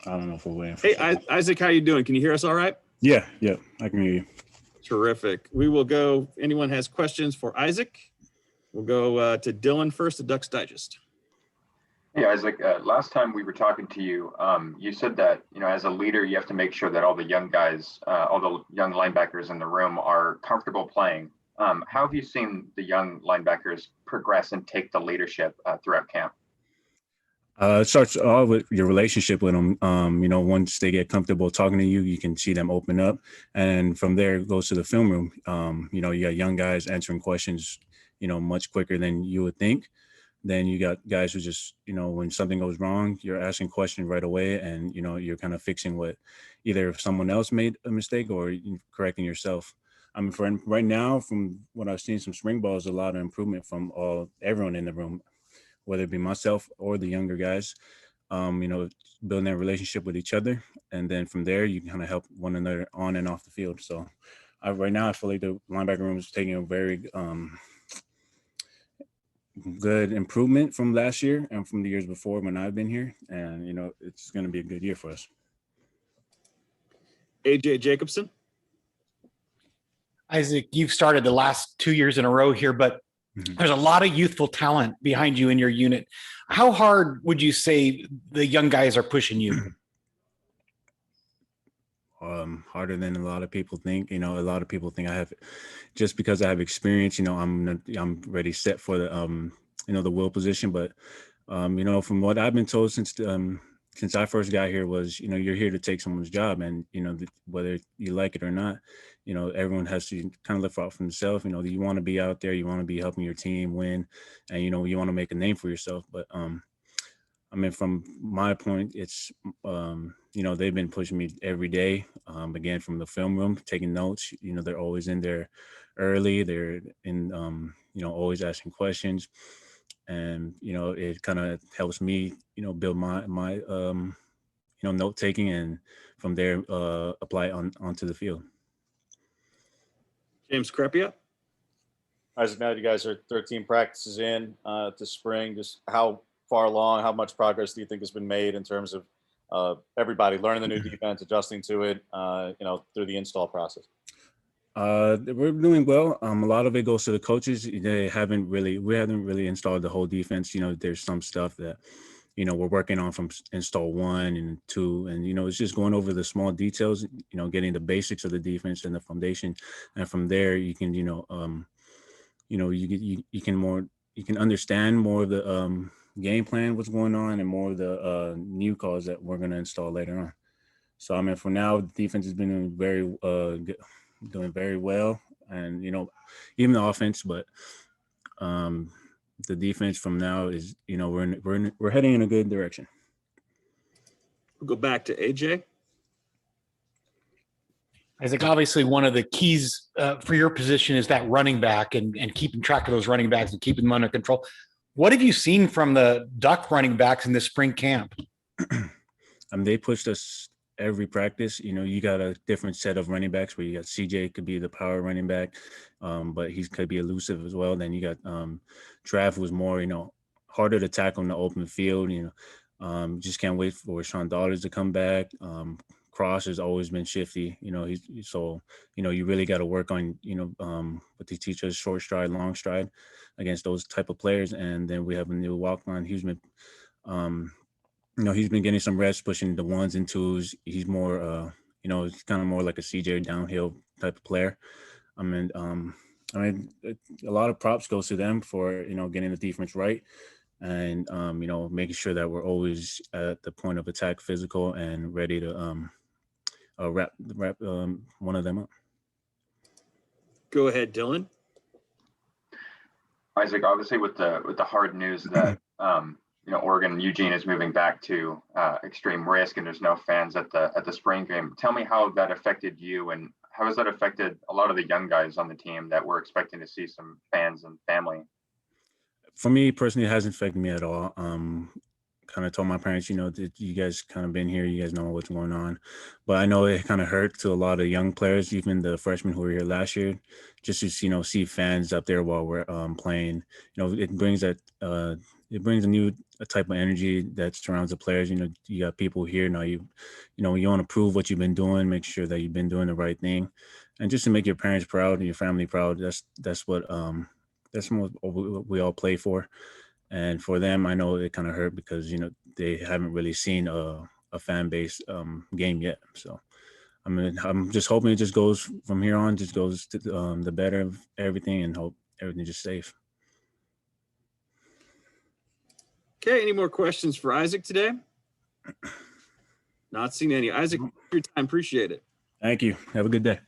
I don't know if we're waiting for. Hey, Isaac, how you doing? Can you hear us all right? Yeah, I can hear you. Terrific. We will go. Anyone has questions for Isaac? We'll go to Dylan first at Ducks Digest. Hey, Isaac, last time we were talking to you, you said that, as a leader, you have to make sure that all the young guys, all the young linebackers in the room are comfortable playing. How have you seen the young linebackers progress and take the leadership throughout camp? It starts all with your relationship with them. Once they get comfortable talking to you, you can see them open up. And from there, it goes to the film room. You got young guys answering questions, much quicker than you would think. Then you got guys who just, when something goes wrong, you're asking questions right away. And, you're kind of fixing what either if someone else made a mistake or correcting yourself. I mean, for right now, from what I've seen, some spring balls, a lot of improvement from everyone in the room, whether it be myself or the younger guys, building that relationship with each other. And then from there, you can kind of help one another on and off the field. So right now, I feel like the linebacker room is taking a very good improvement from last year and from the years before when I've been here. And, it's going to be a good year for us. AJ Jacobson. Isaac, you've started the last 2 years in a row here, but there's a lot of youthful talent behind you in your unit. How hard would you say the young guys are pushing you? Harder than a lot of people think. A lot of people think I have, just because I have experience, I'm ready set for the, the will position. But, from what I've been told since I first got here was, you're here to take someone's job, and, whether you like it or not, everyone has to kind of look out for themselves. You want to be out there, you want to be helping your team win, and, you want to make a name for yourself. But, from my point, it's, they've been pushing me every day. Again, from the film room, taking notes, they're always in there early. They're in, always asking questions. And, it kind of helps me, build my note taking, and from there, apply it onto the field. James Crepia. Isaac, now you guys are 13 practices in this spring. Just how far along, how much progress do you think has been made in terms of everybody learning the new defense, adjusting to it, through the install process? We're doing well. A lot of it goes to the coaches. We haven't really installed the whole defense. There's some stuff that, we're working on from install 1 and 2, and, it's just going over the small details, getting the basics of the defense and the foundation. And from there, you can, you can understand more of the game plan, what's going on, and more of the new calls that we're going to install later on. So, for now, the defense has been doing very well, and even the offense, but the defense from now is we're heading in a good direction. We'll go back to AJ. Isaac, obviously one of the keys for your position is that running back and keeping track of those running backs and keeping them under control. What have you seen from the Duck running backs in this spring camp? They pushed us every practice. You got a different set of running backs where you got CJ could be the power running back, but he could be elusive as well. Then you got Trav, who's more, harder to tackle in the open field. Just can't wait for Sean Daughters to come back. Cross has always been shifty. You really got to work on, what they teach us, short stride, long stride against those type of players. And then we have a new walk line. He's been, he's been getting some reps, pushing the 1s and 2s. He's more, he's kind of more like a CJ downhill type of player. A lot of props goes to them for, getting the defense right. And, making sure that we're always at the point of attack, physical, and ready to wrap one of them up. Go ahead, Dylan. Isaac, obviously with the hard news that Oregon and Eugene is moving back to extreme risk, and there's no fans at the spring game. Tell me how that affected you, and how has that affected a lot of the young guys on the team that we're expecting to see some fans and family? For me personally, it hasn't affected me at all. Kind of told my parents, that you guys kind of been here, you guys know what's going on. But I know it kind of hurt to a lot of young players, even the freshmen who were here last year, just to see fans up there while we're playing. It brings a new type of energy that surrounds the players. You got people here now. You want to prove what you've been doing, make sure that you've been doing the right thing, and just to make your parents proud and your family proud. That's what we all play for. And for them, I know it kind of hurt because they haven't really seen a fan base game yet. So I'm just hoping it just goes from here on, just goes to the better of everything, and hope everything just safe. Okay, any more questions for Isaac today? Not seen any. Isaac, your time, appreciate it. Thank you. Have a good day.